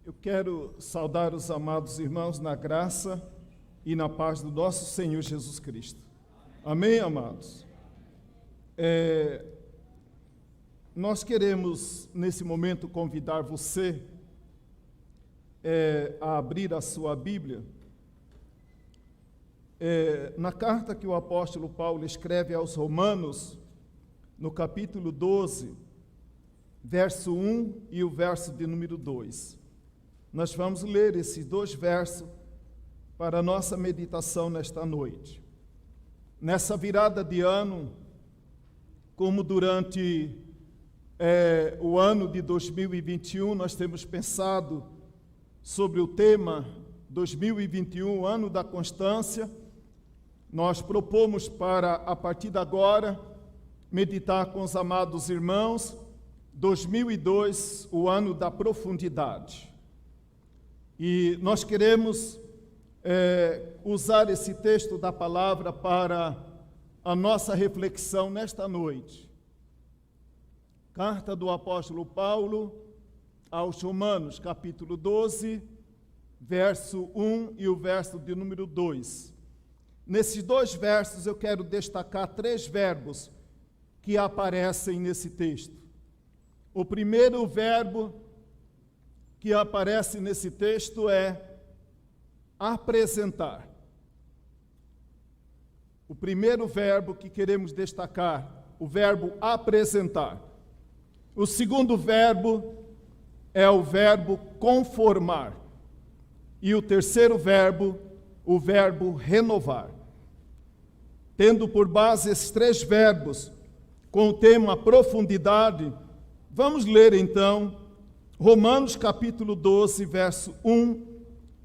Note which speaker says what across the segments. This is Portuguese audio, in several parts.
Speaker 1: Eu quero saudar os amados irmãos na graça e na paz do nosso Senhor Jesus Cristo. Amém, amados? Nós queremos, nesse momento, convidar você a abrir a sua Bíblia. Na carta que o apóstolo Paulo escreve aos Romanos, no capítulo 12, verso 1 e o verso de número 2. Nós vamos ler esses dois versos para a nossa meditação nesta noite. Nessa virada de ano, como durante o ano de 2021, nós temos pensado sobre o tema 2021, ano da constância, nós propomos para, a partir de agora, meditar com os amados irmãos, 2002, o ano da profundidade. E nós queremos usar esse texto da palavra para a nossa reflexão nesta noite. Carta do apóstolo Paulo aos Romanos, capítulo 12, verso 1 e o verso de número 2. Nesses dois versos eu quero destacar 3 verbos que aparecem nesse texto. O primeiro verbo que aparece nesse texto é apresentar. O primeiro verbo que queremos destacar, o verbo apresentar. O segundo verbo é o verbo conformar. E o terceiro verbo, o verbo renovar. Tendo por base esses 3 verbos, com o tema profundidade, vamos ler então Romanos capítulo 12, verso 1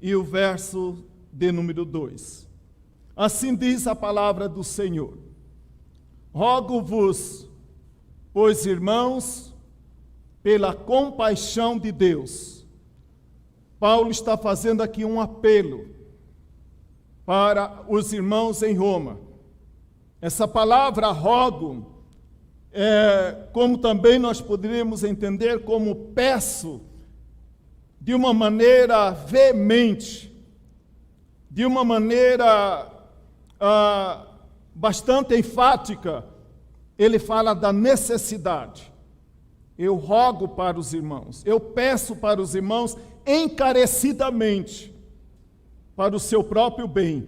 Speaker 1: e o verso de número 2. Assim diz a palavra do Senhor. Rogo-vos, pois, irmãos, pela compaixão de Deus. Paulo está fazendo aqui um apelo para os irmãos em Roma. Essa palavra rogo, como também nós poderíamos entender como peço, de uma maneira veemente, de uma maneira bastante enfática, ele fala da necessidade. Eu rogo para os irmãos, eu peço para os irmãos encarecidamente, para o seu próprio bem,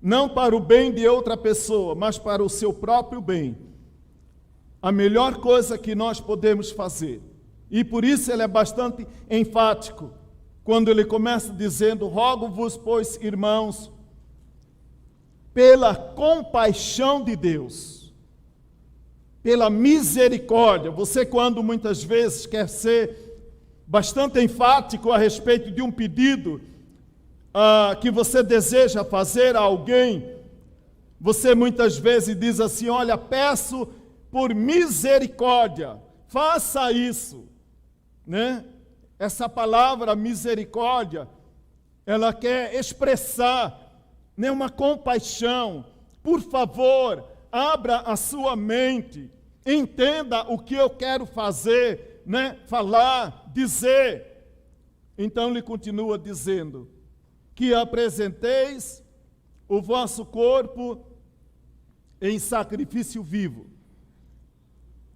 Speaker 1: não para o bem de outra pessoa, mas para o seu próprio bem. A melhor coisa que nós podemos fazer. E por isso ele é bastante enfático, quando ele começa dizendo, rogo-vos, pois, irmãos, pela compaixão de Deus, pela misericórdia. Você, quando muitas vezes quer ser bastante enfático a respeito de um pedido que você deseja fazer a alguém, você muitas vezes diz assim, olha, peço por misericórdia, faça isso, né? Essa palavra misericórdia, ela quer expressar, né, uma compaixão. Por favor, abra a sua mente, entenda o que eu quero fazer, né? Falar, dizer. Então ele continua dizendo, que apresenteis o vosso corpo em sacrifício vivo.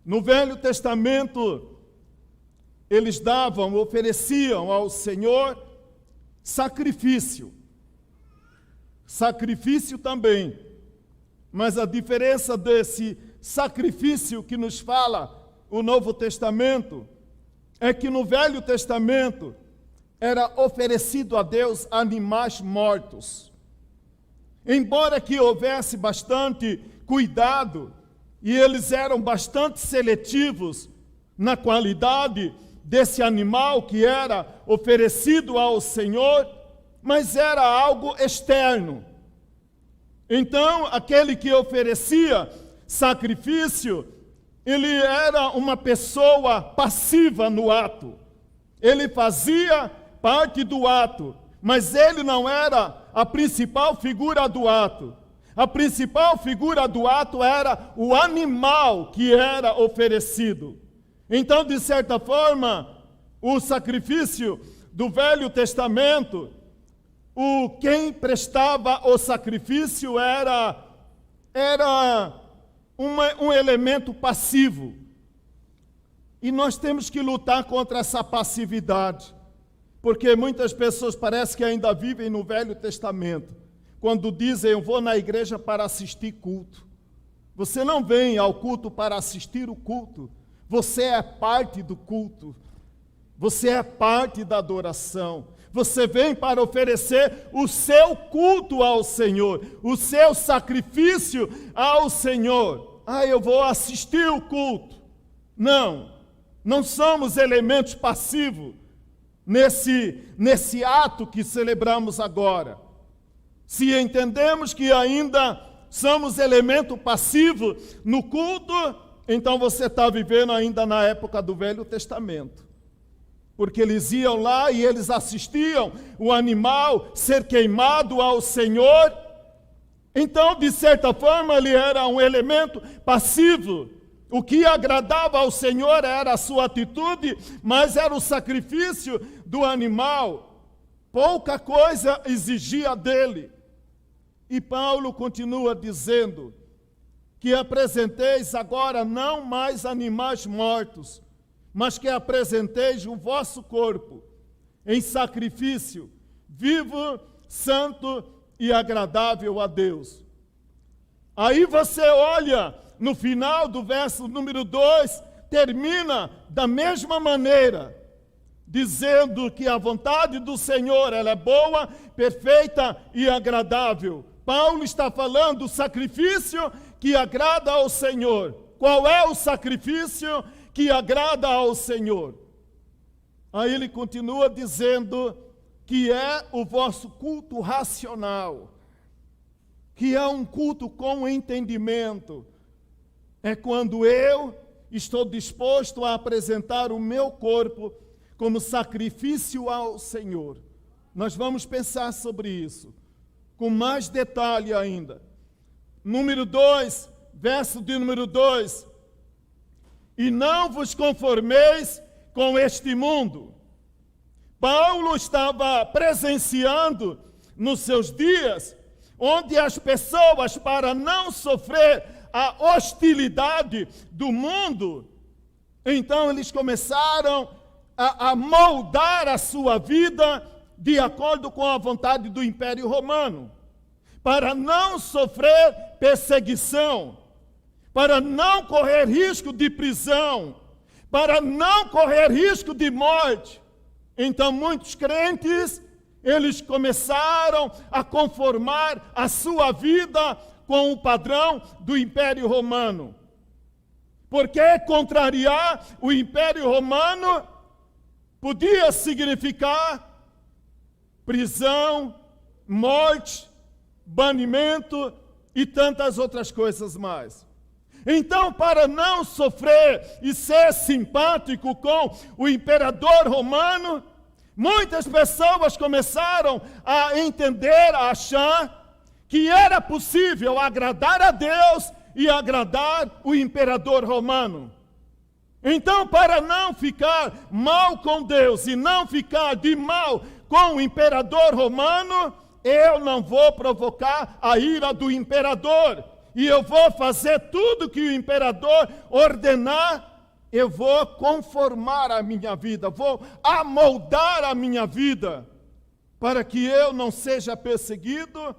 Speaker 1: No Velho Testamento, eles ofereciam ao Senhor sacrifício. Sacrifício também. Mas a diferença desse sacrifício que nos fala o Novo Testamento é que no Velho Testamento era oferecido a Deus animais mortos. Embora que houvesse bastante cuidado, e eles eram bastante seletivos na qualidade desse animal que era oferecido ao Senhor, mas era algo externo. Então, aquele que oferecia sacrifício, ele era uma pessoa passiva no ato. Ele fazia parte do ato, mas ele não era a principal figura do ato. A principal figura do ato era o animal que era oferecido. Então, de certa forma, o sacrifício do Velho Testamento, quem prestava o sacrifício era um elemento passivo. E nós temos que lutar contra essa passividade, porque muitas pessoas parecem que ainda vivem no Velho Testamento, quando dizem, eu vou na igreja para assistir culto. Você não vem ao culto para assistir o culto, você é parte do culto, você é parte da adoração. Você vem para oferecer o seu culto ao Senhor, o seu sacrifício ao Senhor. Eu vou assistir o culto. Não somos elementos passivos nesse ato que celebramos agora. Se entendemos que ainda somos elemento passivo no culto, então você está vivendo ainda na época do Velho Testamento. Porque eles iam lá e eles assistiam o animal ser queimado ao Senhor. Então, de certa forma, ele era um elemento passivo. O que agradava ao Senhor era a sua atitude, mas era o sacrifício do animal. Pouca coisa exigia dele. E Paulo continua dizendo que apresenteis agora não mais animais mortos, mas que apresenteis o vosso corpo em sacrifício, vivo, santo e agradável a Deus. Aí você olha, no final do verso número 2, termina da mesma maneira, dizendo que a vontade do Senhor ela é boa, perfeita e agradável. Paulo está falando do sacrifício que agrada ao Senhor. Qual é o sacrifício que agrada ao Senhor? Aí ele continua dizendo que é o vosso culto racional, que é um culto com entendimento. É quando eu estou disposto a apresentar o meu corpo como sacrifício ao Senhor. Nós vamos pensar sobre isso, com mais detalhe ainda. Número 2, verso de número 2. E não vos conformeis com este mundo. Paulo estava presenciando nos seus dias, onde as pessoas, para não sofrer a hostilidade do mundo, então eles começaram a moldar a sua vida de acordo com a vontade do Império Romano, para não sofrer perseguição, para não correr risco de prisão, para não correr risco de morte. Então muitos crentes, eles começaram a conformar a sua vida com o padrão do Império Romano. Porque contrariar o Império Romano podia significar prisão, morte, banimento e tantas outras coisas mais. Então, para não sofrer e ser simpático com o imperador romano, muitas pessoas começaram a entender, a achar que era possível agradar a Deus e agradar o imperador romano. Então, para não ficar mal com Deus e não ficar de mal com o imperador romano, eu não vou provocar a ira do imperador. E eu vou fazer tudo que o imperador ordenar, eu vou conformar a minha vida, vou amoldar a minha vida, para que eu não seja perseguido,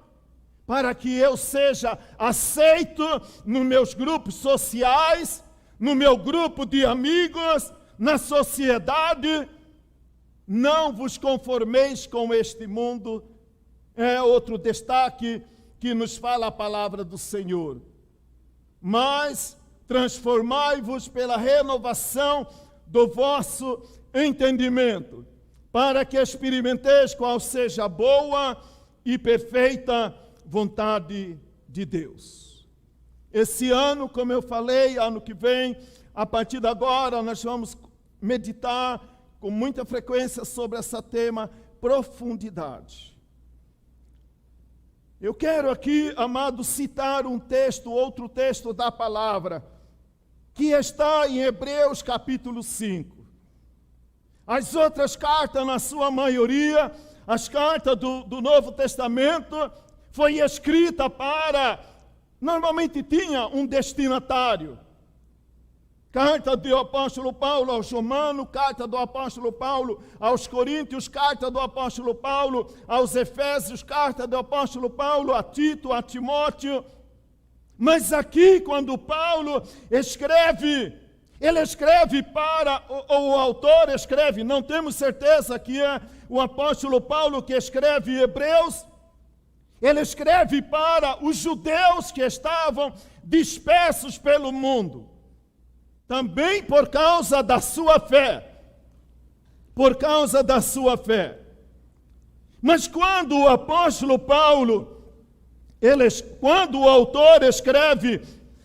Speaker 1: para que eu seja aceito nos meus grupos sociais, no meu grupo de amigos, na sociedade. Não vos conformeis com este mundo. É outro destaque que nos fala a palavra do Senhor. Mas transformai-vos pela renovação do vosso entendimento, para que experimenteis qual seja a boa e perfeita vontade de Deus. Esse ano, como eu falei, ano que vem, a partir de agora, nós vamos meditar com muita frequência sobre esse tema, profundidade. Eu quero aqui, amados, citar outro texto da palavra, que está em Hebreus capítulo 5. As outras cartas, na sua maioria, as cartas do Novo Testamento, foi escrita para... Normalmente tinha um destinatário. Carta do apóstolo Paulo aos Romanos, carta do apóstolo Paulo aos Coríntios, carta do apóstolo Paulo aos Efésios, carta do apóstolo Paulo a Tito, a Timóteo. Mas aqui, quando Paulo escreve, ele escreve para, ou o autor escreve, não temos certeza que é o apóstolo Paulo que escreve Hebreus, ele escreve para os judeus que estavam dispersos pelo mundo. Também por causa da sua fé. Por causa da sua fé. Mas quando o apóstolo Paulo, quando o autor escreve,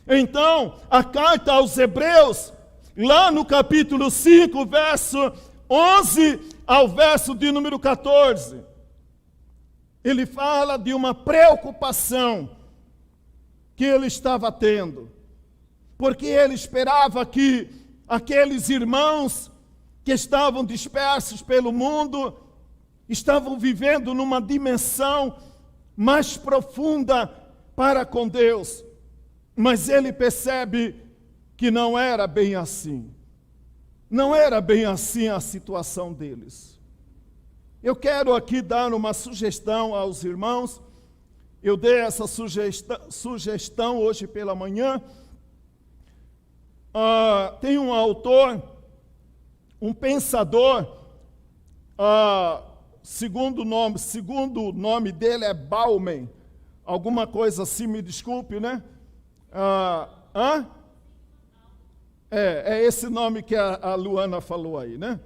Speaker 1: então, a carta aos Hebreus, lá no capítulo 5, verso 11 ao verso de número 14, ele fala de uma preocupação que ele estava tendo. Porque ele esperava que aqueles irmãos que estavam dispersos pelo mundo estavam vivendo numa dimensão mais profunda para com Deus. Mas ele percebe que não era bem assim. Não era bem assim a situação deles. Eu quero aqui dar uma sugestão aos irmãos. Eu dei essa sugestão hoje pela manhã. Tem um autor, um pensador, segundo o nome dele é Bauman, alguma coisa assim, me desculpe, né? É esse nome que a Luana falou aí, né?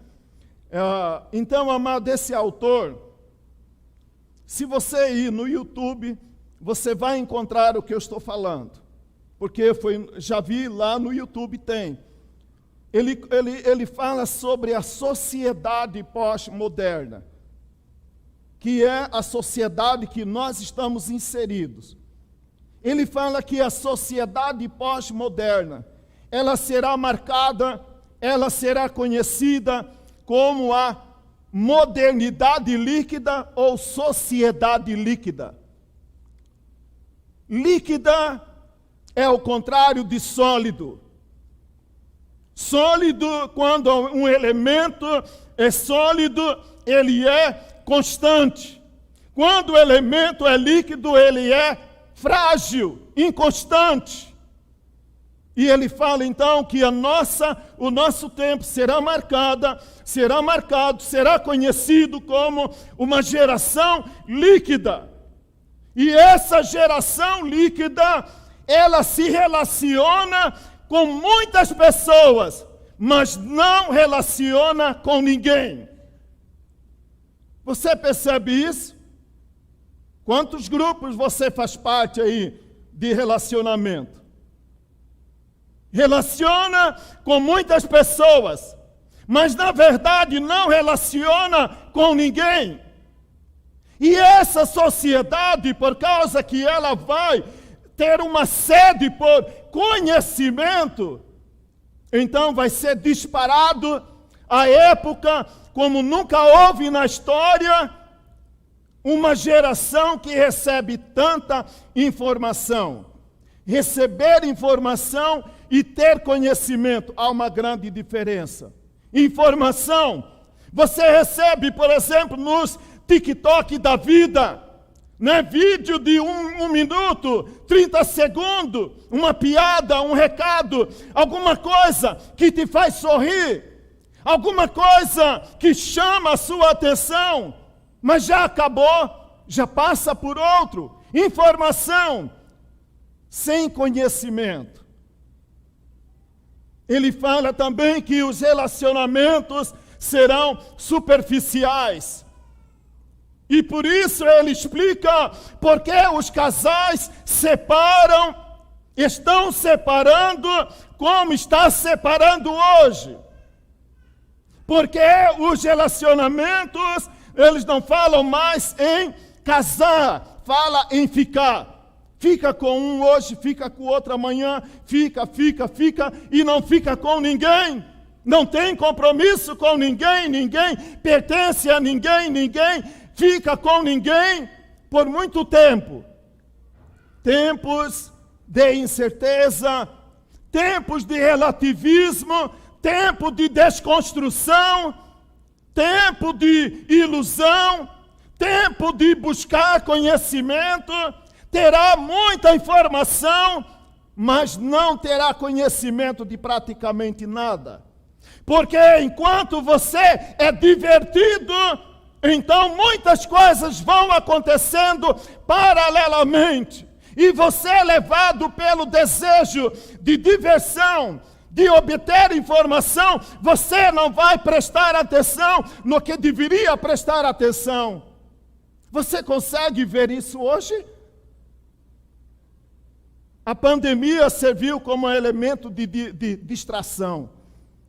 Speaker 1: Então, amado, esse autor, se você ir no YouTube, você vai encontrar o que eu estou falando. Porque já vi lá no YouTube, tem. Ele fala sobre a sociedade pós-moderna, que é a sociedade que nós estamos inseridos. Ele fala que a sociedade pós-moderna, ela será marcada, ela será conhecida como a modernidade líquida ou sociedade líquida. Líquida é o contrário de sólido. Sólido, quando um elemento é sólido, ele é constante. Quando o elemento é líquido, ele é frágil, inconstante. E ele fala então que o nosso tempo será conhecido como uma geração líquida. E essa geração líquida, ela se relaciona com muitas pessoas, mas não relaciona com ninguém. Você percebe isso? Quantos grupos você faz parte aí de relacionamento? Relaciona com muitas pessoas, mas na verdade não relaciona com ninguém. E essa sociedade, por causa que ela vai ter uma sede por conhecimento, então vai ser disparado a época como nunca houve na história, uma geração que recebe tanta informação. Receber informação e ter conhecimento, há uma grande diferença. Informação, você recebe, por exemplo, nos TikTok da vida, né? Vídeo de 1 minuto, 30 segundos, uma piada, um recado, alguma coisa que te faz sorrir, alguma coisa que chama a sua atenção, mas já acabou, já passa por outro. Informação sem conhecimento. Ele fala também que os relacionamentos serão superficiais. E por isso ele explica por que os casais estão separando como está separando hoje. Porque os relacionamentos, eles não falam mais em casar, fala em ficar. Fica com um hoje, fica com o outro amanhã, fica, e não fica com ninguém. não tem compromisso com ninguém, ninguém pertence a ninguém, ninguém fica com ninguém por muito tempo. Tempos de incerteza, tempos de relativismo, tempo de desconstrução, tempo de ilusão, tempo de buscar conhecimento. Terá muita informação, mas não terá conhecimento de praticamente nada. Porque enquanto você é divertido, então muitas coisas vão acontecendo paralelamente. E você é levado pelo desejo de diversão, de obter informação, você não vai prestar atenção no que deveria prestar atenção. Você consegue ver isso hoje? A pandemia serviu como elemento de distração.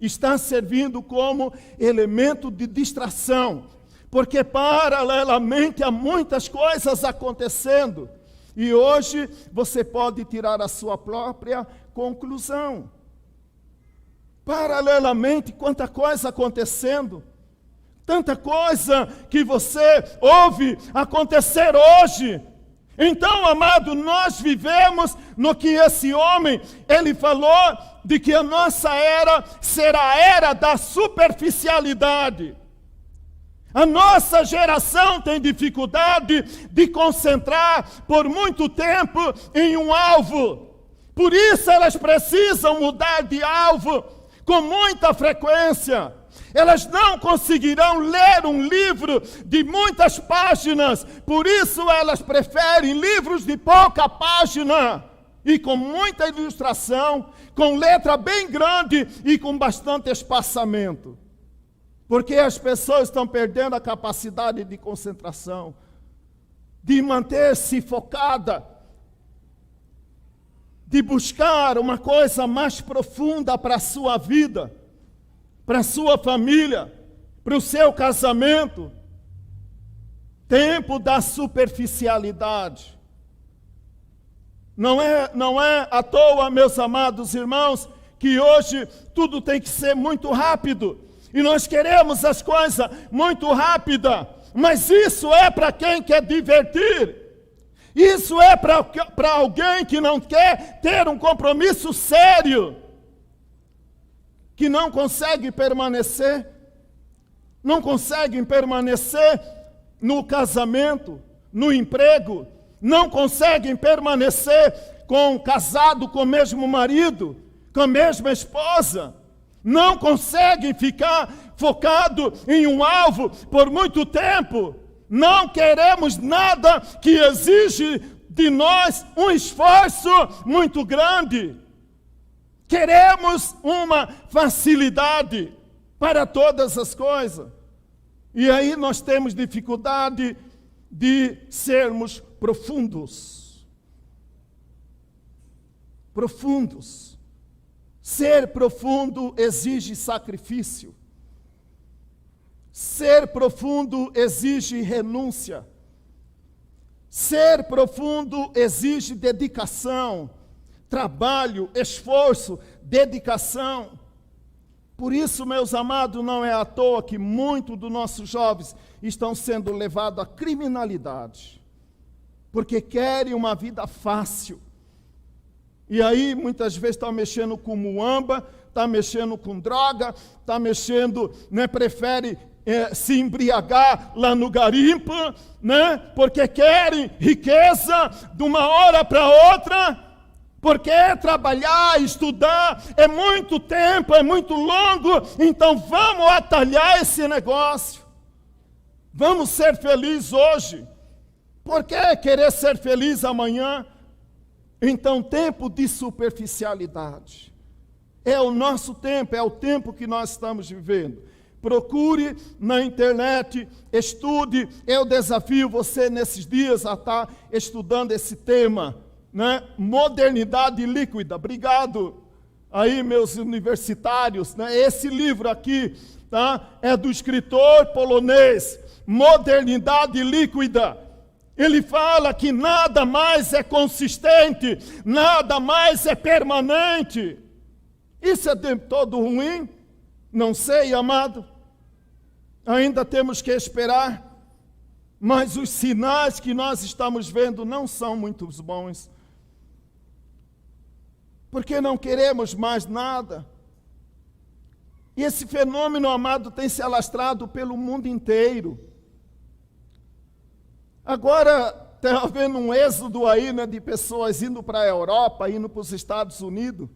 Speaker 1: Está servindo como elemento de distração. Porque paralelamente há muitas coisas acontecendo. E hoje você pode tirar a sua própria conclusão. Paralelamente, quanta coisa acontecendo. Tanta coisa que você ouve acontecer hoje. Então, amado, nós vivemos no que esse homem, ele falou de que a nossa era será a era da superficialidade. A nossa geração tem dificuldade de concentrar por muito tempo em um alvo. Por isso elas precisam mudar de alvo com muita frequência. Elas não conseguirão ler um livro de muitas páginas, por isso elas preferem livros de pouca página e com muita ilustração, com letra bem grande e com bastante espaçamento. Porque as pessoas estão perdendo a capacidade de concentração, de manter-se focada, de buscar uma coisa mais profunda para a sua vida, para a sua família, para o seu casamento. Tempo da superficialidade. Não é à toa, meus amados irmãos, que hoje tudo tem que ser muito rápido. E nós queremos as coisas muito rápidas. Mas isso é para quem quer divertir. Isso é para alguém que não quer ter um compromisso sério. Que não consegue permanecer. Não conseguem permanecer no casamento, no emprego. Não conseguem permanecer casado com o mesmo marido, com a mesma esposa. Não conseguem ficar focado em um alvo por muito tempo. Não queremos nada que exige de nós um esforço muito grande. Queremos uma facilidade para todas as coisas. E aí nós temos dificuldade de sermos profundos. Profundos. Ser profundo exige sacrifício. Ser profundo exige renúncia. Ser profundo exige dedicação, trabalho, esforço, dedicação. Por isso, meus amados, não é à toa que muitos dos nossos jovens estão sendo levados à criminalidade, porque querem uma vida fácil. E aí, muitas vezes, estão mexendo com muamba, está mexendo com droga, está mexendo, prefere se embriagar lá no garimpo, porque querem riqueza de uma hora para outra, porque trabalhar, estudar, é muito tempo, é muito longo, então vamos atalhar esse negócio. Vamos ser felizes hoje. Por que querer ser feliz amanhã? Então, tempo de superficialidade. É o nosso tempo, é o tempo que nós estamos vivendo. Procure na internet, estude. Eu desafio você nesses dias a estar estudando esse tema, Modernidade líquida. Obrigado aí, meus universitários. Esse livro aqui, é do escritor polonês, Modernidade líquida. Ele fala que nada mais é consistente, nada mais é permanente. Isso é de todo ruim? Não sei, amado, ainda temos que esperar, mas os sinais que nós estamos vendo não são muito bons. Porque não queremos mais nada. E esse fenômeno, amado, tem se alastrado pelo mundo inteiro. Agora, está havendo um êxodo aí, né, de pessoas indo para a Europa, indo para os Estados Unidos.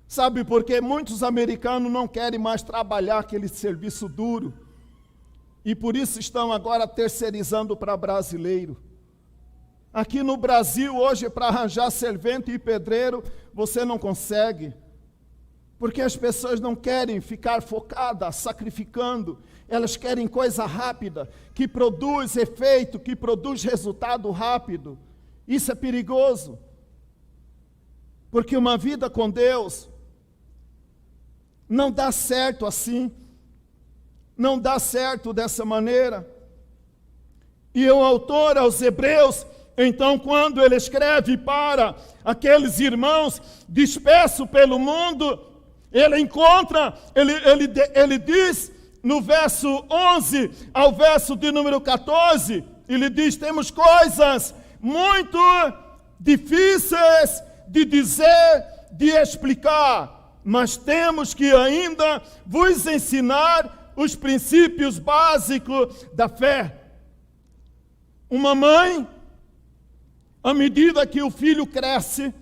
Speaker 1: Sabe por quê? Muitos americanos não querem mais trabalhar aquele serviço duro. E por isso estão agora terceirizando para brasileiro. Aqui no Brasil, hoje, para arranjar servente e pedreiro, você não consegue. Porque as pessoas não querem ficar focadas, sacrificando. Elas querem coisa rápida, que produz efeito, que produz resultado rápido. Isso é perigoso. Porque uma vida com Deus não dá certo assim. Não dá certo dessa maneira. E o autor aos Hebreus, então, quando ele escreve para aqueles irmãos dispersos pelo mundo, ele encontra, ele diz no verso 11 ao verso de número 14, ele diz: temos coisas muito difíceis de dizer, de explicar, mas temos que ainda vos ensinar os princípios básicos da fé. Uma mãe, à medida que o filho cresce,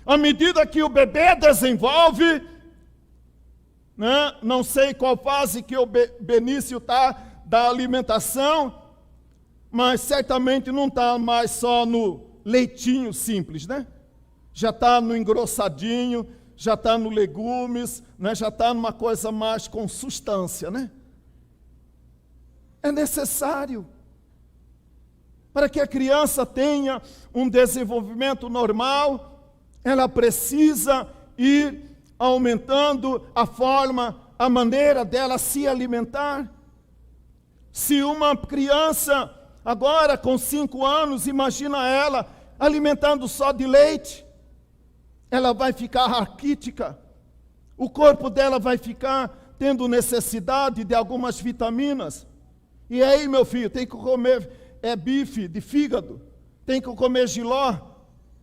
Speaker 1: à medida que o bebê desenvolve, né? Não sei qual fase que o Benício está da alimentação, mas certamente não está mais só no leitinho simples, né? Já está no engrossadinho, já está no legumes, né? Já está numa coisa mais com substância, né? É necessário para que a criança tenha um desenvolvimento normal, ela precisa ir aumentando a forma, a maneira dela se alimentar. Se uma criança, agora com 5 anos, imagina ela alimentando só de leite, ela vai ficar raquítica, o corpo dela vai ficar tendo necessidade de algumas vitaminas. E aí, meu filho, tem que comer bife de fígado, tem que comer jiló,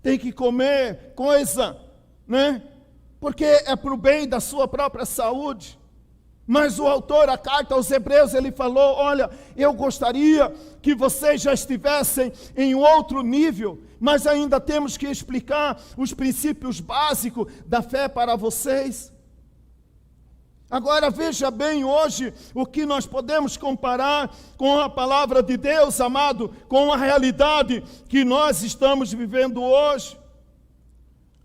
Speaker 1: tem que comer coisa, né? Porque é para o bem da sua própria saúde. Mas o autor, a carta aos Hebreus, ele falou: olha, eu gostaria que vocês já estivessem em outro nível, mas ainda temos que explicar os princípios básicos da fé para vocês. Agora veja bem hoje o que nós podemos comparar com a palavra de Deus, amado, com a realidade que nós estamos vivendo hoje.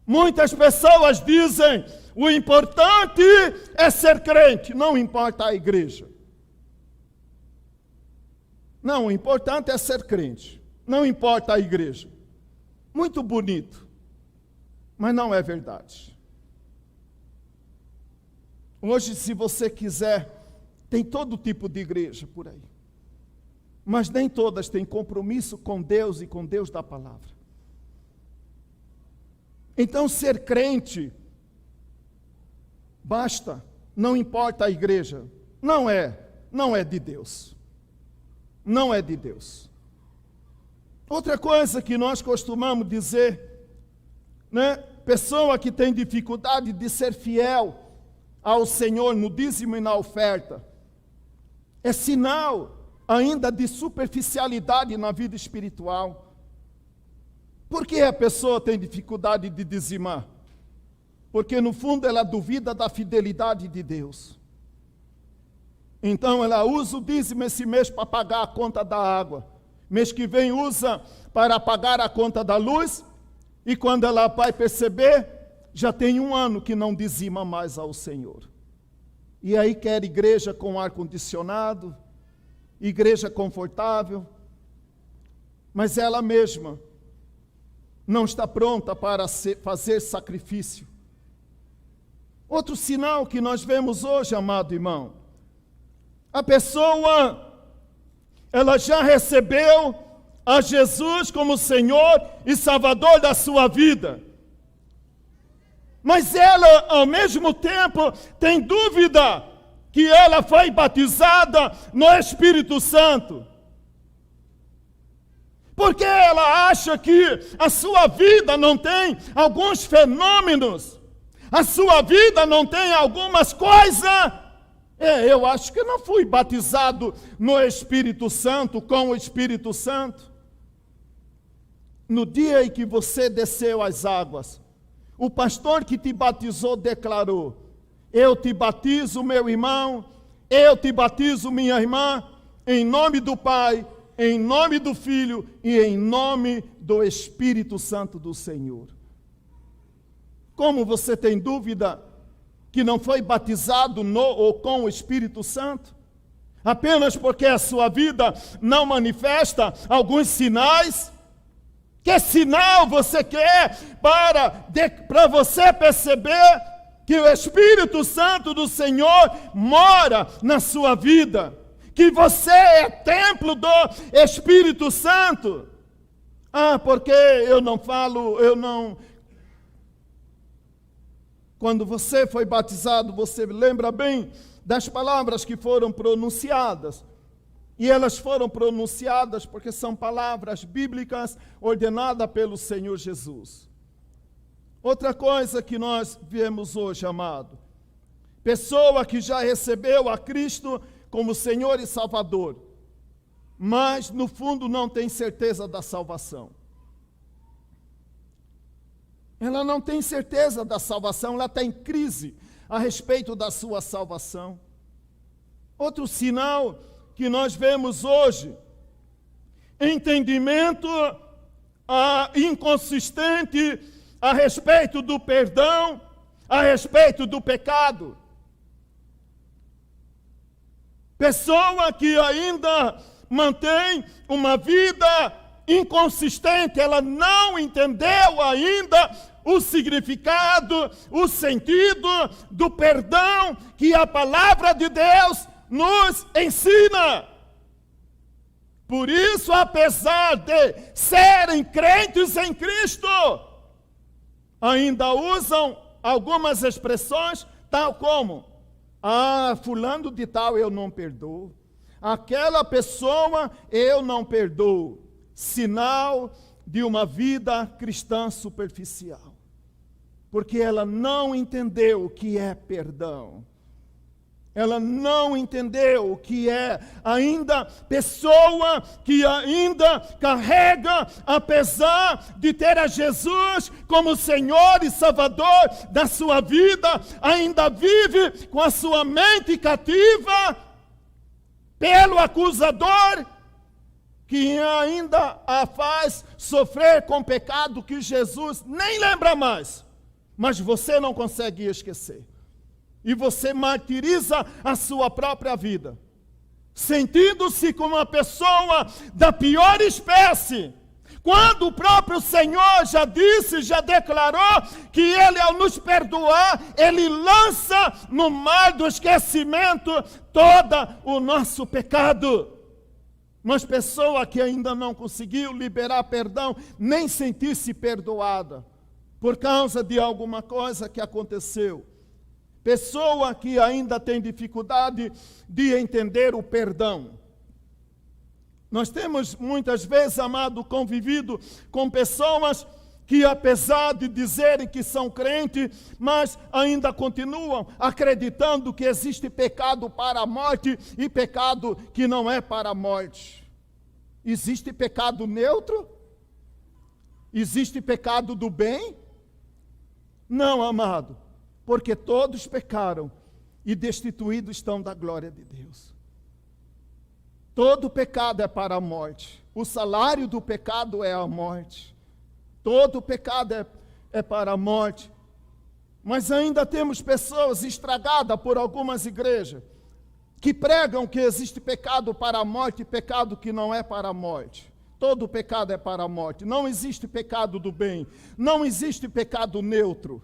Speaker 1: Muitas pessoas dizem: o importante é ser crente, não importa a igreja. Não, o importante é ser crente, não importa a igreja. Muito bonito, mas não é verdade. Hoje, se você quiser, tem todo tipo de igreja por aí. Mas nem todas têm compromisso com Deus e com Deus da palavra. Então, ser crente basta, não importa a igreja. Não é de Deus. Não é de Deus. Outra coisa que nós costumamos dizer, né? Pessoa que tem dificuldade de ser fiel ao Senhor no dízimo e na oferta, é sinal ainda de superficialidade na vida espiritual. Por que a pessoa tem dificuldade de dizimar? Porque no fundo ela duvida da fidelidade de Deus. Então ela usa o dízimo esse mês para pagar a conta da água, mês que vem usa para pagar a conta da luz, e quando ela vai perceber, já tem 1 ano que não dizima mais ao Senhor. E aí quer igreja com ar-condicionado, igreja confortável, mas ela mesma não está pronta para fazer sacrifício. Outro sinal que nós vemos hoje, amado irmão, a pessoa, ela já recebeu a Jesus como Senhor e Salvador da sua vida, Mas ela, ao mesmo tempo, tem dúvida que ela foi batizada no Espírito Santo. Porque ela acha que a sua vida não tem alguns fenômenos, a sua vida não tem algumas coisas. Eu acho que não fui batizado no Espírito Santo, com o Espírito Santo. No dia em que você desceu às águas, o pastor que te batizou declarou: eu te batizo, meu irmão, eu te batizo, minha irmã, em nome do Pai, em nome do Filho e em nome do Espírito Santo do Senhor. Como você tem dúvida que não foi batizado no ou com o Espírito Santo? Apenas porque a sua vida não manifesta alguns sinais? Que sinal você quer para você perceber que o Espírito Santo do Senhor mora na sua vida? Que você é templo do Espírito Santo? Porque eu não falo, Quando você foi batizado, você lembra bem das palavras que foram pronunciadas. E elas foram pronunciadas porque são palavras bíblicas ordenadas pelo Senhor Jesus. Outra coisa que nós vemos hoje, amado: pessoa que já recebeu a Cristo como Senhor e Salvador, mas no fundo não tem certeza da salvação. Ela não tem certeza da salvação, ela está em crise a respeito da sua salvação. Outro sinal que nós vemos hoje: entendimento inconsistente a respeito do perdão, a respeito do pecado. Pessoa que ainda mantém uma vida inconsistente, ela não entendeu ainda o significado, o sentido do perdão que a palavra de Deus nos ensina. Por isso, apesar de serem crentes em Cristo, ainda usam algumas expressões, tal como: fulano de tal eu não perdoo, aquela pessoa eu não perdoo. Sinal de uma vida cristã superficial, porque ela não entendeu o que é perdão. Ela não entendeu o que é ainda pessoa que ainda carrega, apesar de ter a Jesus como Senhor e Salvador da sua vida, ainda vive com a sua mente cativa pelo acusador, que ainda a faz sofrer com pecado que Jesus nem lembra mais, mas você não consegue esquecer. E você martiriza a sua própria vida, sentindo-se como uma pessoa da pior espécie, quando o próprio Senhor já disse, já declarou que Ele, ao nos perdoar, Ele lança no mar do esquecimento todo o nosso pecado. Mas pessoa que ainda não conseguiu liberar perdão, nem sentir-se perdoada, por causa de alguma coisa que aconteceu. Pessoa que ainda tem dificuldade de entender o perdão. Nós temos muitas vezes, amado, convivido com pessoas que, apesar de dizerem que são crentes, mas ainda continuam acreditando que existe pecado para a morte e pecado que não é para a morte. Existe pecado neutro? Existe pecado do bem? Não, amado, porque todos pecaram e destituídos estão da glória de Deus. Todo pecado é para a morte. O salário do pecado é a morte. Todo pecado é para a morte. Mas ainda temos pessoas estragadas por algumas igrejas que pregam que existe pecado para a morte e pecado que não é para a morte. Todo pecado é para a morte. Não existe pecado do bem. Não existe pecado neutro.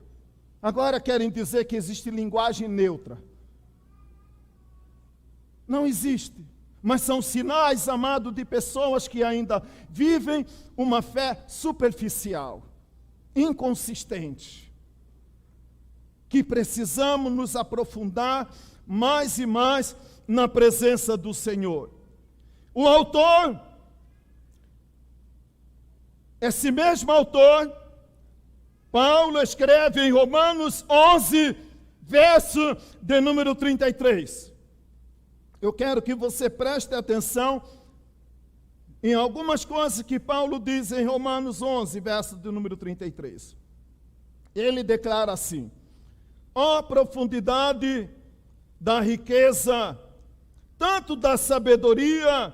Speaker 1: Agora querem dizer que existe linguagem neutra. Não existe. Mas são sinais, amado, de pessoas que ainda vivem uma fé superficial, inconsistente. que precisamos nos aprofundar mais e mais na presença do Senhor. O autor, esse mesmo autor, Paulo escreve em Romanos 11, verso de número 33. Eu quero que você preste atenção em algumas coisas que Paulo diz em Romanos 11, verso de número 33. Ele declara assim: ó profundidade da riqueza, tanto da sabedoria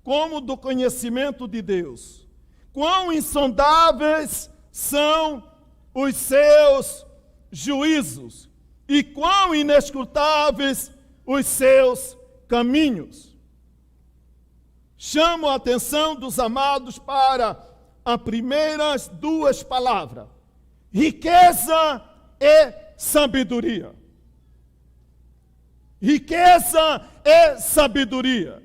Speaker 1: como do conhecimento de Deus. Quão insondáveis são os seus juízos e quão inescrutáveis os seus caminhos. Chamo a atenção dos amados para as primeiras duas palavras: riqueza e sabedoria. Riqueza e sabedoria.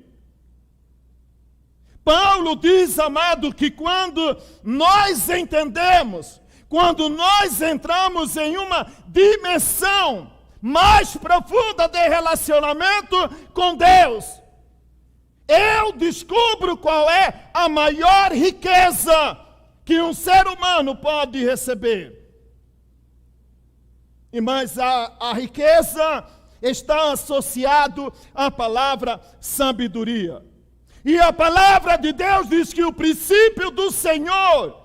Speaker 1: Paulo diz, amado, que quando nós entendemos, quando nós entramos em uma dimensão mais profunda de relacionamento com Deus, eu descubro qual é a maior riqueza que um ser humano pode receber. Mas a riqueza está associado à palavra sabedoria. E a palavra de Deus diz que o princípio do Senhor,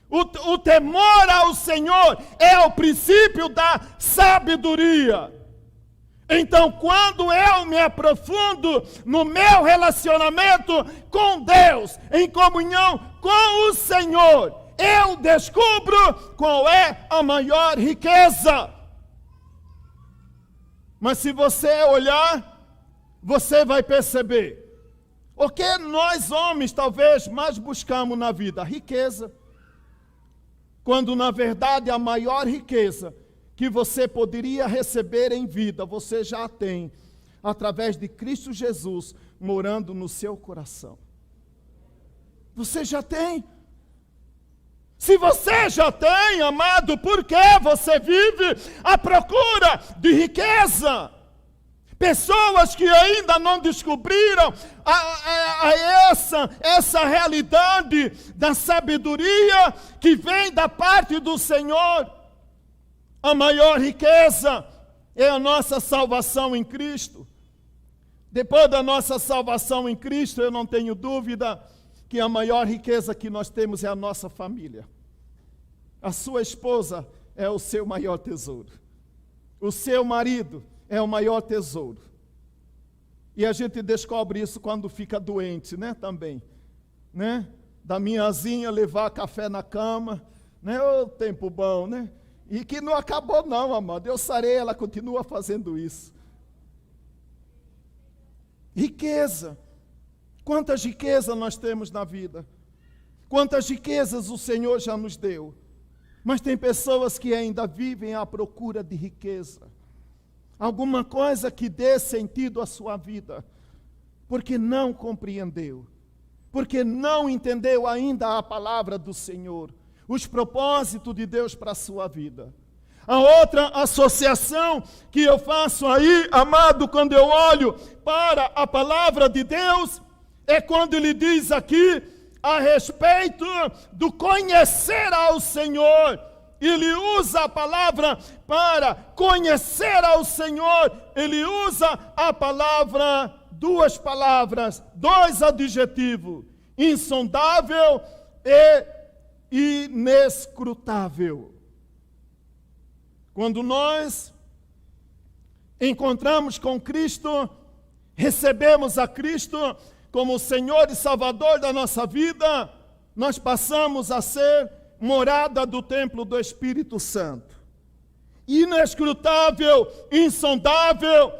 Speaker 1: o temor ao Senhor, é o princípio da sabedoria. Então, quando eu me aprofundo no meu relacionamento com Deus, em comunhão com o Senhor, eu descubro qual é a maior riqueza. Mas se você olhar, você vai perceber o que nós homens talvez mais buscamos na vida: riqueza. Quando na verdade a maior riqueza que você poderia receber em vida, você já tem, através de Cristo Jesus, morando no seu coração. Você já tem. Se você já tem, amado, por que você vive à procura de riqueza? Pessoas que ainda não descobriram essa realidade da sabedoria que vem da parte do Senhor. A maior riqueza é a nossa salvação em Cristo. Depois da nossa salvação em Cristo, eu não tenho dúvida que a maior riqueza que nós temos é a nossa família. A sua esposa é o seu maior tesouro. O seu marido é o maior tesouro. E a gente descobre isso quando fica doente, né, também. Né? Da minhazinha levar café na cama, né? Ô, tempo bom, né? E que não acabou não, amado. Eu sarei, ela continua fazendo isso. Riqueza. Quantas riquezas nós temos na vida? Quantas riquezas o Senhor já nos deu? Mas tem pessoas que ainda vivem à procura de riqueza. Alguma coisa que dê sentido à sua vida. Porque não compreendeu. Porque não entendeu ainda a palavra do Senhor. Os propósitos de Deus para a sua vida. A outra associação que eu faço aí, amado, quando eu olho para a palavra de Deus, é quando ele diz aqui a respeito do conhecer ao Senhor. Ele usa a palavra para conhecer ao Senhor. Ele usa a palavra, duas palavras, dois adjetivos: insondável e inescrutável. Quando nós encontramos com Cristo, recebemos a Cristo como Senhor e Salvador da nossa vida, nós passamos a ser morada do templo do Espírito Santo. Inescrutável, insondável,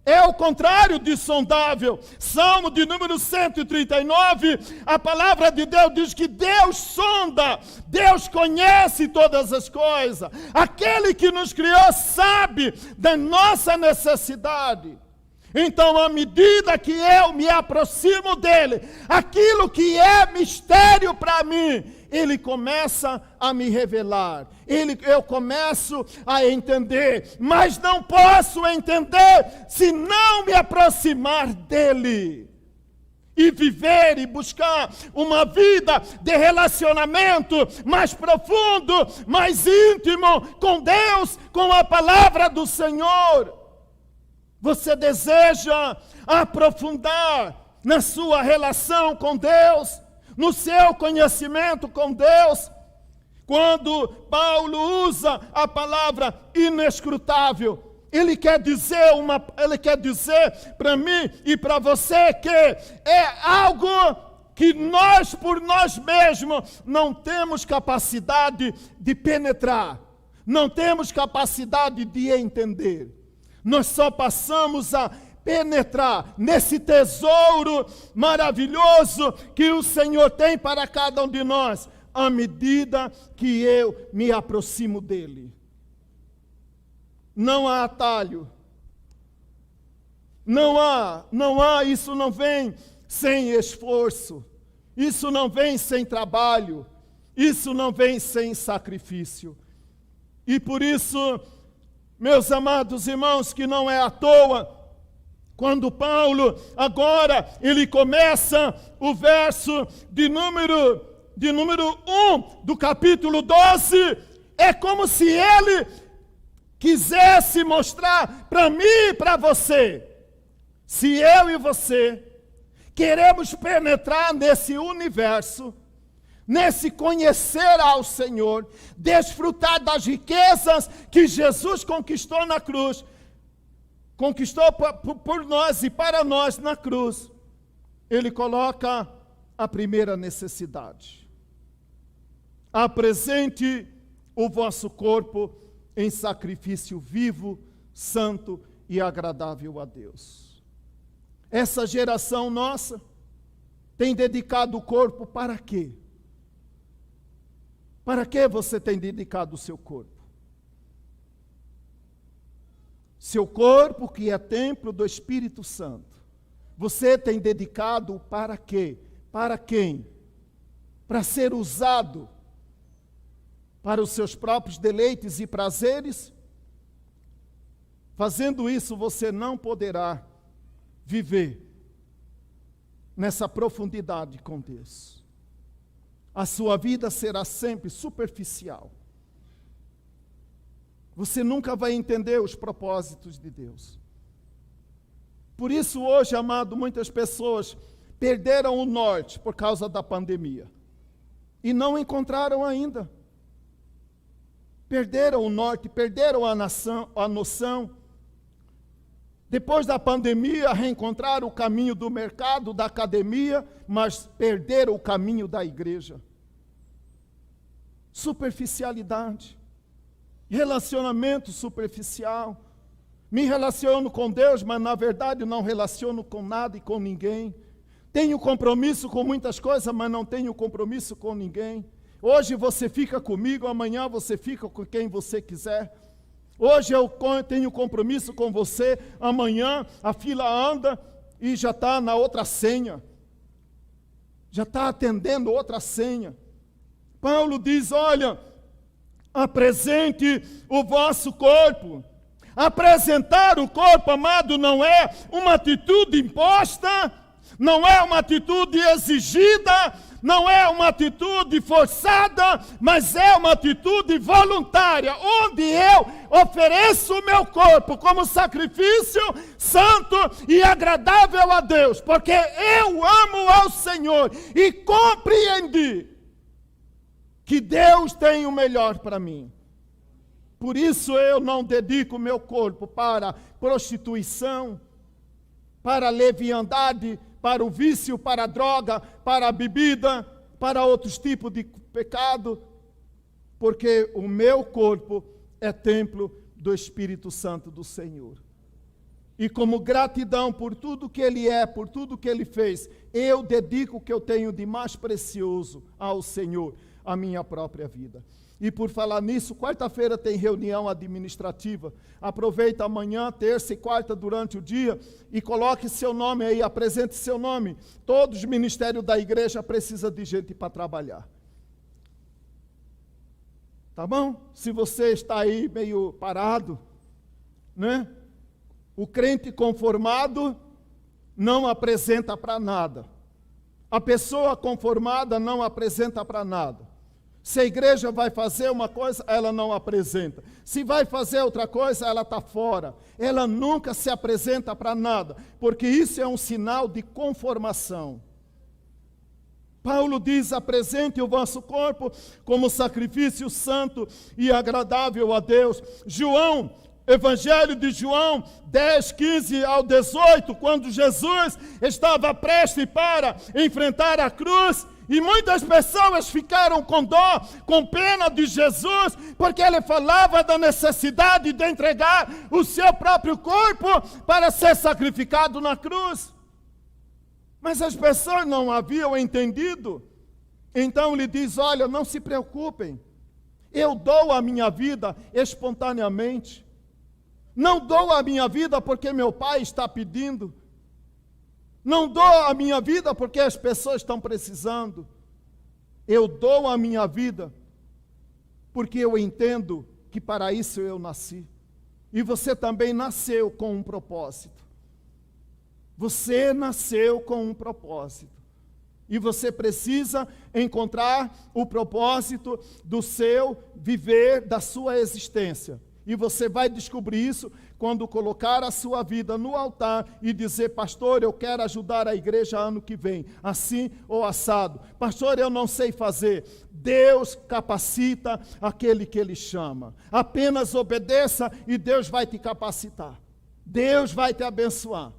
Speaker 1: é o contrário de sondável. Salmo de número 139, a palavra de Deus diz que Deus sonda, Deus conhece todas as coisas. Aquele que nos criou sabe da nossa necessidade. Então, à medida que eu me aproximo dele, aquilo que é mistério para mim, ele começa a me revelar. Eu começo a entender, mas não posso entender se não me aproximar dele. E viver e buscar uma vida de relacionamento mais profundo, mais íntimo com Deus, com a palavra do Senhor. Você deseja aprofundar na sua relação com Deus, no seu conhecimento com Deus? Quando Paulo usa a palavra inescrutável, ele quer dizer para mim e para você que é algo que nós, por nós mesmos, não temos capacidade de penetrar, não temos capacidade de entender. Nós só passamos a penetrar nesse tesouro maravilhoso que o Senhor tem para cada um de nós, à medida que eu me aproximo dele. Não há atalho. Não há, isso não vem sem esforço. Isso não vem sem trabalho. Isso não vem sem sacrifício. E por isso, meus amados irmãos, que não é à toa, quando Paulo, agora, ele começa o verso de número 1 do capítulo 12, é como se ele quisesse mostrar para mim e para você, se eu e você queremos penetrar nesse universo, nesse conhecer ao Senhor, desfrutar das riquezas que Jesus conquistou na cruz, conquistou por nós e para nós na cruz, ele coloca a primeira necessidade: apresente o vosso corpo em sacrifício vivo, santo e agradável a Deus. Essa geração nossa tem dedicado o corpo para quê? Para que você tem dedicado o seu corpo? Seu corpo, que é templo do Espírito Santo, você tem dedicado para quê? Para quem? Para ser usado para os seus próprios deleites e prazeres? Fazendo isso, você não poderá viver nessa profundidade com Deus. A sua vida será sempre superficial. Você nunca vai entender os propósitos de Deus. Por isso, hoje, amado, muitas pessoas perderam o norte por causa da pandemia. E não encontraram ainda. Perderam o norte, perderam a noção. Depois da pandemia, reencontraram o caminho do mercado, da academia, mas perderam o caminho da igreja. Superficialidade. Relacionamento superficial. Me relaciono com Deus, mas na verdade não relaciono com nada e com ninguém. Tenho compromisso com muitas coisas, mas não tenho compromisso com ninguém. Hoje você fica comigo, amanhã você fica com quem você quiser. Hoje eu tenho compromisso com você, amanhã a fila anda e já está na outra senha. Já está atendendo outra senha. Paulo diz, olha, apresente o vosso corpo. Apresentar o corpo, amado, não é uma atitude imposta, não é uma atitude exigida, não é uma atitude forçada, mas é uma atitude voluntária, onde eu ofereço o meu corpo como sacrifício santo e agradável a Deus, porque eu amo ao Senhor e compreendi que Deus tem o melhor para mim. Por isso eu não dedico o meu corpo para prostituição, para leviandade, para o vício, para a droga, para a bebida, para outros tipos de pecado, porque o meu corpo é templo do Espírito Santo do Senhor. E como gratidão por tudo que Ele é, por tudo que Ele fez, eu dedico o que eu tenho de mais precioso ao Senhor, a minha própria vida. E por falar nisso, quarta-feira tem reunião administrativa. Aproveita amanhã, terça e quarta durante o dia e coloque seu nome aí, apresente seu nome. Todos os ministérios da igreja precisam de gente para trabalhar. Tá bom? Se você está aí meio parado, né? O crente conformado não apresenta para nada. A pessoa conformada não apresenta para nada. Se a igreja vai fazer uma coisa, ela não apresenta. Se vai fazer outra coisa, ela está fora. Ela nunca se apresenta para nada, porque isso é um sinal de conformação. Paulo diz, apresente o vosso corpo como sacrifício santo e agradável a Deus. João, Evangelho de João 10, 15 ao 18, quando Jesus estava prestes para enfrentar a cruz, e muitas pessoas ficaram com dó, com pena de Jesus, porque ele falava da necessidade de entregar o seu próprio corpo para ser sacrificado na cruz. Mas as pessoas não haviam entendido. Então ele diz, olha, não se preocupem, eu dou a minha vida espontaneamente. Não dou a minha vida porque meu pai está pedindo. Não dou a minha vida porque as pessoas estão precisando. Eu dou a minha vida porque eu entendo que para isso eu nasci. E você também nasceu com um propósito. Você nasceu com um propósito. E você precisa encontrar o propósito do seu viver, da sua existência. E você vai descobrir isso quando colocar a sua vida no altar e dizer, pastor, eu quero ajudar a igreja ano que vem, assim ou assado. Pastor, eu não sei fazer. Deus capacita aquele que Ele chama. Apenas obedeça e Deus vai te capacitar. Deus vai te abençoar.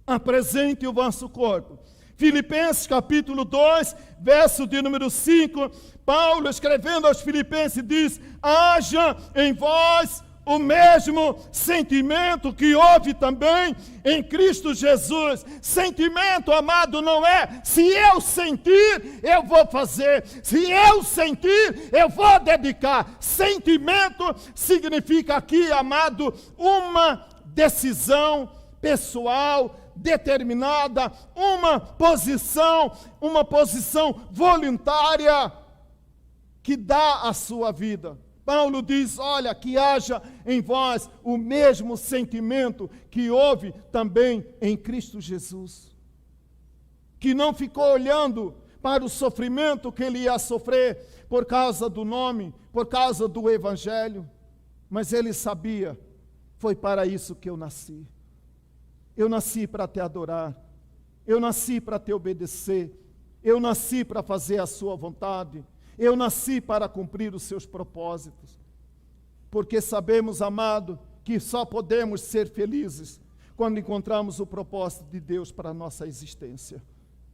Speaker 1: Apresente o vosso corpo. Filipenses capítulo 2, verso de número 5, Paulo escrevendo aos Filipenses diz, haja em vós o mesmo sentimento que houve também em Cristo Jesus. Sentimento, amado, não é se eu sentir, eu vou fazer. Se eu sentir, eu vou dedicar. Sentimento significa aqui, amado, uma decisão pessoal, determinada, uma posição voluntária que dá a sua vida. Paulo diz, olha, que haja em vós o mesmo sentimento que houve também em Cristo Jesus. Que não ficou olhando para o sofrimento que ele ia sofrer por causa do nome, por causa do Evangelho, mas ele sabia, foi para isso que eu nasci. Eu nasci para te adorar, eu nasci para te obedecer, eu nasci para fazer a sua vontade, eu nasci para cumprir os seus propósitos. Porque sabemos, amado, que só podemos ser felizes quando encontramos o propósito de Deus para a nossa existência.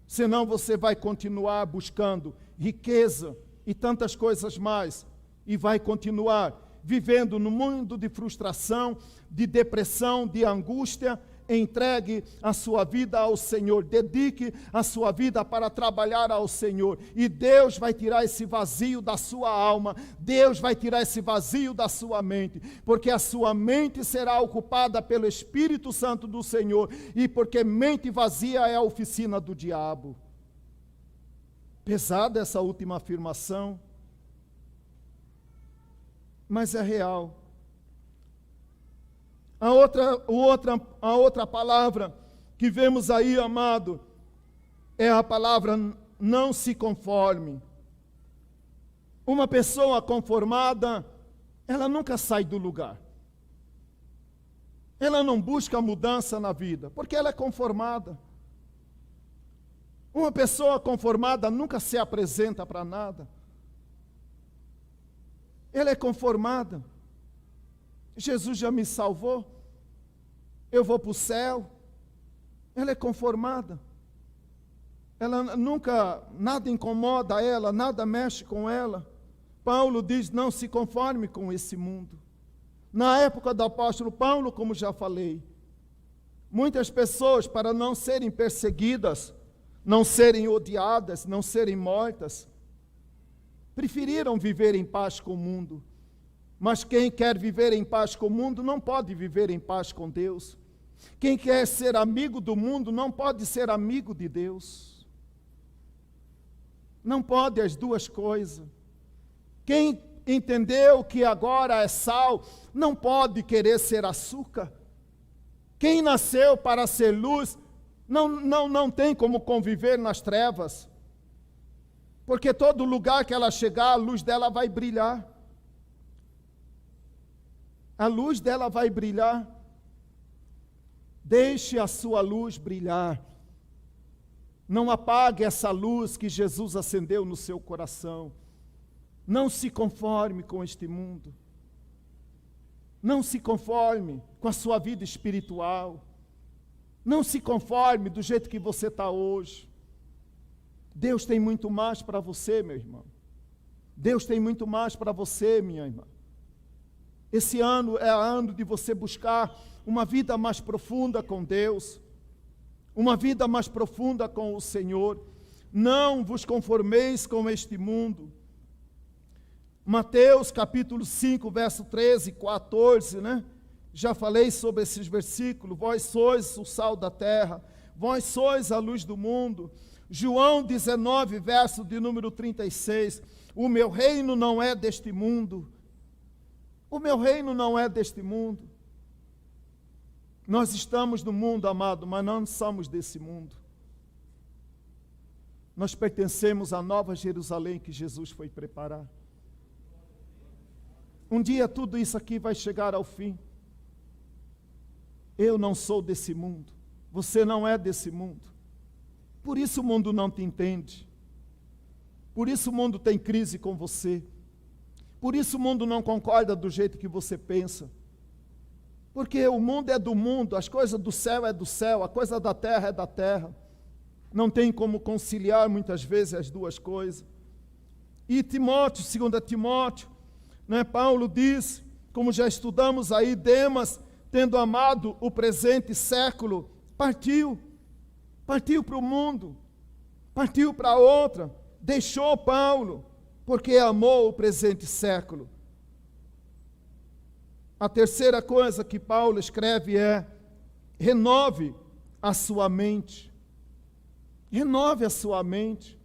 Speaker 1: Senão você vai continuar buscando riqueza e tantas coisas mais, e vai continuar vivendo no mundo de frustração, de depressão, de angústia. Entregue a sua vida ao Senhor, dedique a sua vida para trabalhar ao Senhor, e Deus vai tirar esse vazio da sua alma, Deus vai tirar esse vazio da sua mente, porque a sua mente será ocupada pelo Espírito Santo do Senhor, e porque mente vazia é a oficina do diabo. Pesada essa última afirmação, mas é real. A outra palavra que vemos aí, amado, é a palavra não se conforme. Uma pessoa conformada, ela nunca sai do lugar. Ela não busca mudança na vida, porque ela é conformada. Uma pessoa conformada nunca se apresenta para nada. Ela é conformada. Jesus já me salvou, eu vou para o céu. Ela é conformada. Ela nunca, nada incomoda ela, nada mexe com ela. Paulo diz, não se conforme com esse mundo. Na época do apóstolo Paulo, como já falei, muitas pessoas, para não serem perseguidas, não serem odiadas, não serem mortas, preferiram viver em paz com o mundo. Mas quem quer viver em paz com o mundo não pode viver em paz com Deus. Quem quer ser amigo do mundo não pode ser amigo de Deus. Não pode as duas coisas. Quem entendeu que agora é sal, não pode querer ser açúcar. Quem nasceu para ser luz, não tem como conviver nas trevas. Porque todo lugar que ela chegar, a luz dela vai brilhar. A luz dela vai brilhar. Deixe a sua luz brilhar. Não apague essa luz que Jesus acendeu no seu coração. Não se conforme com este mundo. Não se conforme com a sua vida espiritual. Não se conforme do jeito que você está hoje. Deus tem muito mais para você, meu irmão. Deus tem muito mais para você, minha irmã. Esse ano é ano de você buscar uma vida mais profunda com Deus, uma vida mais profunda com o Senhor. Não vos conformeis com este mundo. Mateus capítulo 5, verso 13 e 14, né? Já falei sobre esses versículos. Vós sois o sal da terra, vós sois a luz do mundo. João 19, verso de número 36. O meu reino não é deste mundo. O meu reino não é deste mundo. Nós estamos no mundo, amado, mas não somos desse mundo. Nós pertencemos à nova Jerusalém que Jesus foi preparar. Um dia tudo isso aqui vai chegar ao fim. Eu não sou desse mundo. Você não é desse mundo. Por isso o mundo não te entende. Por isso o mundo tem crise com você. Por isso o mundo não concorda do jeito que você pensa. Porque o mundo é do mundo, as coisas do céu é do céu, a coisa da terra é da terra. Não tem como conciliar muitas vezes as duas coisas. E Timóteo, 2 Timóteo, né, Paulo diz, como já estudamos aí, Demas, tendo amado o presente século, partiu para o mundo, partiu para outra, deixou Paulo, porque amou o presente século. A terceira coisa que Paulo escreve é: renove a sua mente. Renove a sua mente.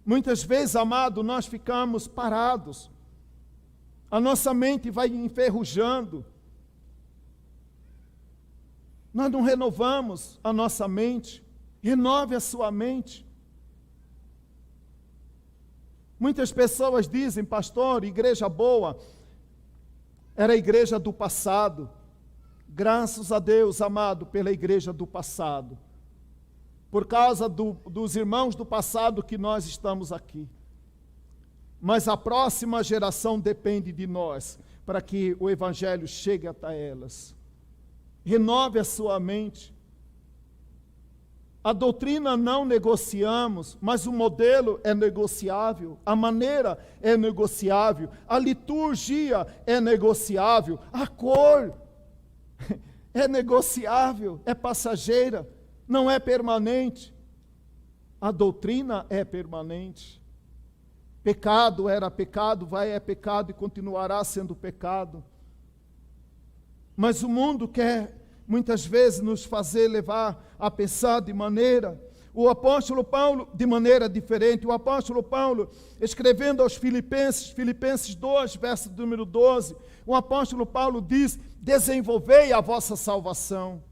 Speaker 1: Muitas vezes, amado, nós ficamos parados. A nossa mente vai enferrujando. Nós não renovamos a nossa mente. Renove a sua mente. Muitas pessoas dizem, pastor, igreja boa era a igreja do passado. Graças a Deus, amado, pela igreja do passado. Por causa dos irmãos do passado que nós estamos aqui. Mas a próxima geração depende de nós, para que o evangelho chegue até elas. Renove a sua mente. A doutrina não negociamos, mas o modelo é negociável, a maneira é negociável, a liturgia é negociável, a cor é negociável, é passageira, não é permanente. A doutrina é permanente. Pecado era pecado, é pecado e continuará sendo pecado. Mas o mundo quer muitas vezes nos fazer levar a pensar de maneira, o apóstolo Paulo, de maneira diferente. O apóstolo Paulo, escrevendo aos Filipenses 2, verso número 12, o apóstolo Paulo diz: desenvolvei a vossa salvação.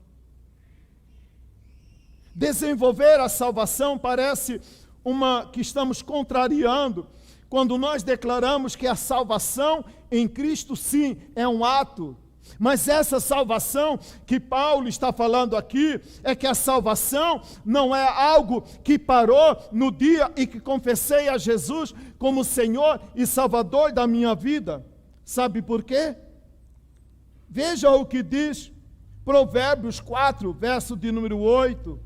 Speaker 1: Desenvolver a salvação parece que estamos contrariando, quando nós declaramos que a salvação em Cristo, sim, é um ato. Mas essa salvação que Paulo está falando aqui, é que a salvação não é algo que parou no dia em que confessei a Jesus como Senhor e Salvador da minha vida. Sabe por quê? Veja o que diz Provérbios 4, verso de número 8.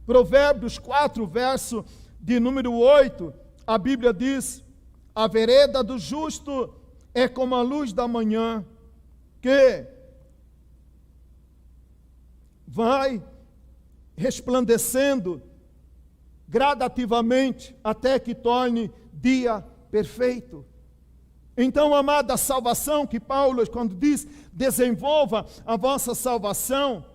Speaker 1: Provérbios 4, verso de número 8, a Bíblia diz: a vereda do justo é como a luz da manhã, que vai resplandecendo gradativamente, até que torne dia perfeito. Então, amada, a salvação que Paulo, quando diz, desenvolva a vossa salvação,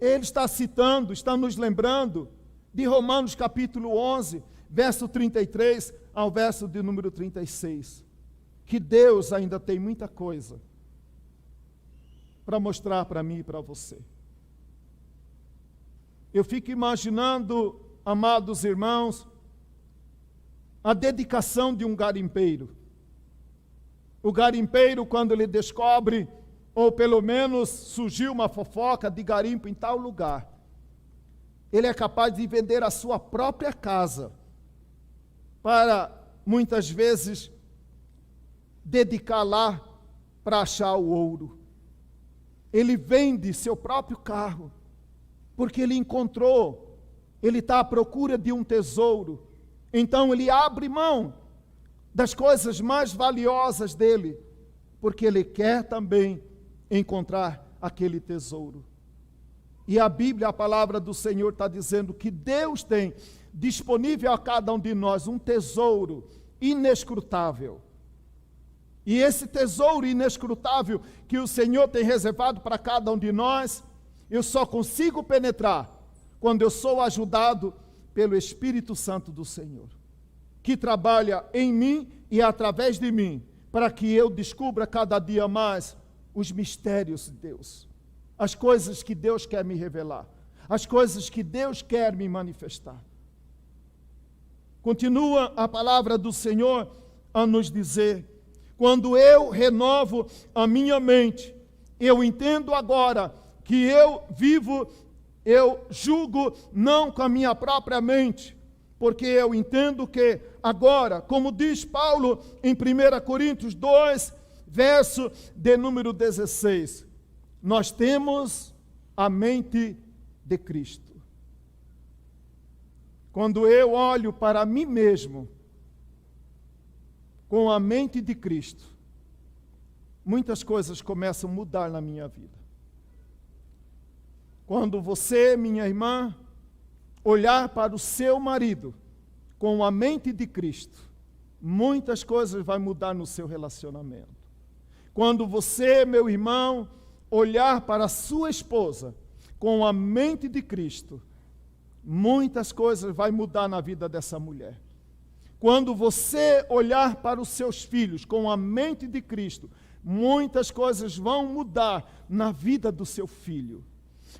Speaker 1: ele está citando, está nos lembrando de Romanos capítulo 11, verso 33 ao verso de número 36. Que Deus ainda tem muita coisa para mostrar para mim e para você. Eu fico imaginando, amados irmãos, a dedicação de um garimpeiro. O garimpeiro, quando ele descobre, ou pelo menos surgiu uma fofoca de garimpo em tal lugar, ele é capaz de vender a sua própria casa para, muitas vezes, dedicar lá para achar o ouro. Ele vende seu próprio carro, porque ele encontrou, ele está à procura de um tesouro. Então ele abre mão das coisas mais valiosas dele, porque ele quer também encontrar aquele tesouro. E a Bíblia, a palavra do Senhor está dizendo que Deus tem disponível a cada um de nós um tesouro inescrutável. E esse tesouro inescrutável que o Senhor tem reservado para cada um de nós, eu só consigo penetrar quando eu sou ajudado pelo Espírito Santo do Senhor, que trabalha em mim e através de mim, para que eu descubra cada dia mais os mistérios de Deus, as coisas que Deus quer me revelar, as coisas que Deus quer me manifestar. Continua a palavra do Senhor a nos dizer: quando eu renovo a minha mente, eu entendo agora que eu vivo, eu julgo não com a minha própria mente, porque eu entendo que agora, como diz Paulo em 1 Coríntios 2, verso de número 16, nós temos a mente de Cristo. Quando eu olho para mim mesmo com a mente de Cristo, muitas coisas começam a mudar na minha vida. Quando você, minha irmã, olhar para o seu marido com a mente de Cristo, muitas coisas vão mudar no seu relacionamento. Quando você, meu irmão, olhar para a sua esposa com a mente de Cristo, muitas coisas vão mudar na vida dessa mulher. Quando você olhar para os seus filhos com a mente de Cristo, muitas coisas vão mudar na vida do seu filho.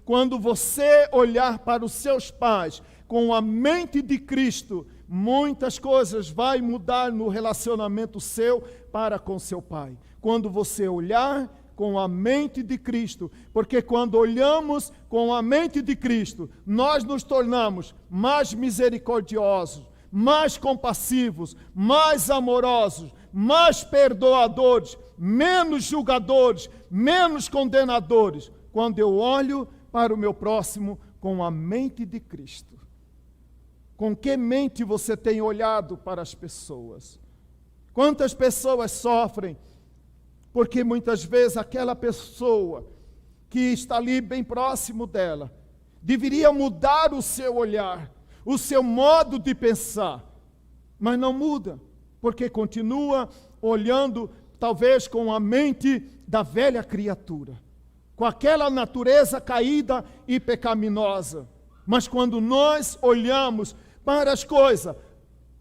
Speaker 1: Quando você olhar para os seus pais com a mente de Cristo, muitas coisas vão mudar no relacionamento seu para com seu pai. Quando você olhar com a mente de Cristo, porque quando olhamos com a mente de Cristo, nós nos tornamos mais misericordiosos, mais compassivos, mais amorosos, mais perdoadores, menos julgadores, menos condenadores. Quando eu olho para o meu próximo com a mente de Cristo. Com que mente você tem olhado para as pessoas? Quantas pessoas sofrem porque muitas vezes aquela pessoa que está ali bem próximo dela deveria mudar o seu olhar, o seu modo de pensar, mas não muda, porque continua olhando talvez com a mente da velha criatura, com aquela natureza caída e pecaminosa. Mas quando nós olhamos para as coisas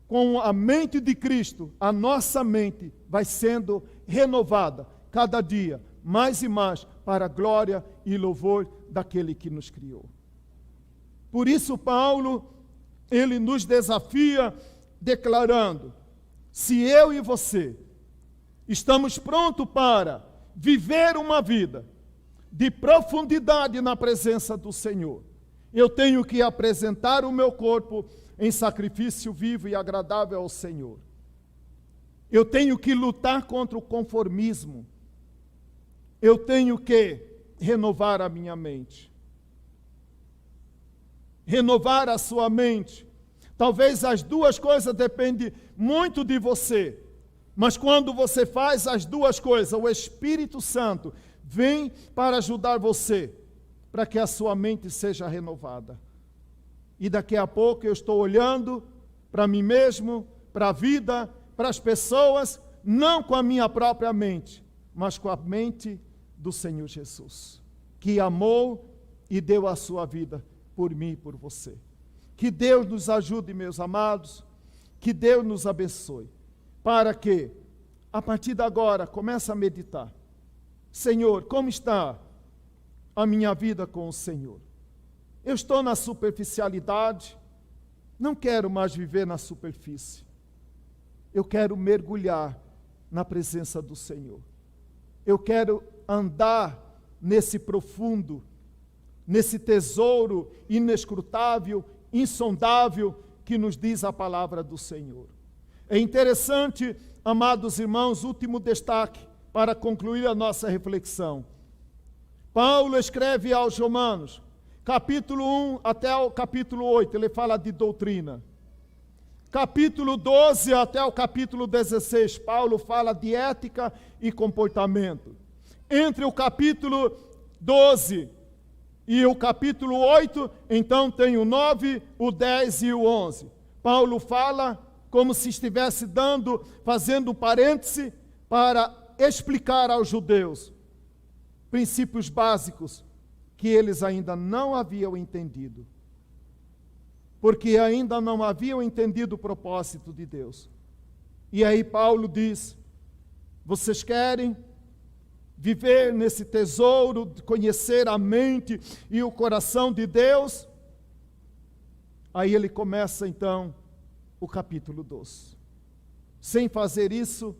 Speaker 1: com a mente de Cristo, a nossa mente vai sendo renovada cada dia, mais e mais, para a glória e louvor daquele que nos criou. Por isso Paulo, ele nos desafia declarando: se eu e você estamos prontos para viver uma vida de profundidade na presença do Senhor, eu tenho que apresentar o meu corpo em sacrifício vivo e agradável ao Senhor. Eu tenho que lutar contra o conformismo. Eu tenho que renovar a minha mente. Renovar a sua mente. Talvez as duas coisas dependem muito de você. Mas quando você faz as duas coisas, o Espírito Santo vem para ajudar você, para que a sua mente seja renovada. E daqui a pouco eu estou olhando para mim mesmo, para a vida, para as pessoas, não com a minha própria mente, mas com a mente do Senhor Jesus, que amou e deu a sua vida por mim e por você. Que Deus nos ajude, meus amados, que Deus nos abençoe, para que, a partir de agora, comece a meditar. Senhor, como está a minha vida com o Senhor? Eu estou na superficialidade, não quero mais viver na superfície. Eu quero mergulhar na presença do Senhor. Eu quero andar nesse profundo, nesse tesouro inescrutável, insondável, que nos diz a palavra do Senhor. É interessante, amados irmãos, último destaque, para concluir a nossa reflexão. Paulo escreve aos Romanos, capítulo 1 até o capítulo 8, ele fala de doutrina. Capítulo 12 até o capítulo 16, Paulo fala de ética e comportamento. Entre o capítulo 12 e o capítulo 8, então tem o 9, o 10 e o 11. Paulo fala como se estivesse fazendo um parêntese para explicar aos judeus princípios básicos que eles ainda não haviam entendido. Porque ainda não haviam entendido o propósito de Deus. E aí Paulo diz, vocês querem viver nesse tesouro, de conhecer a mente e o coração de Deus? Aí ele começa então o capítulo 12. Sem fazer isso,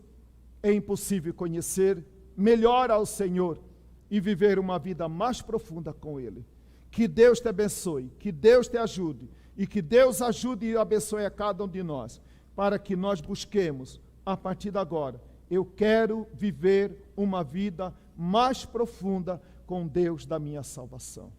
Speaker 1: é impossível conhecer melhor ao Senhor e viver uma vida mais profunda com Ele. Que Deus te abençoe, que Deus te ajude e que Deus ajude e abençoe a cada um de nós, para que nós busquemos, a partir de agora, eu quero viver uma vida mais profunda com Deus da minha salvação.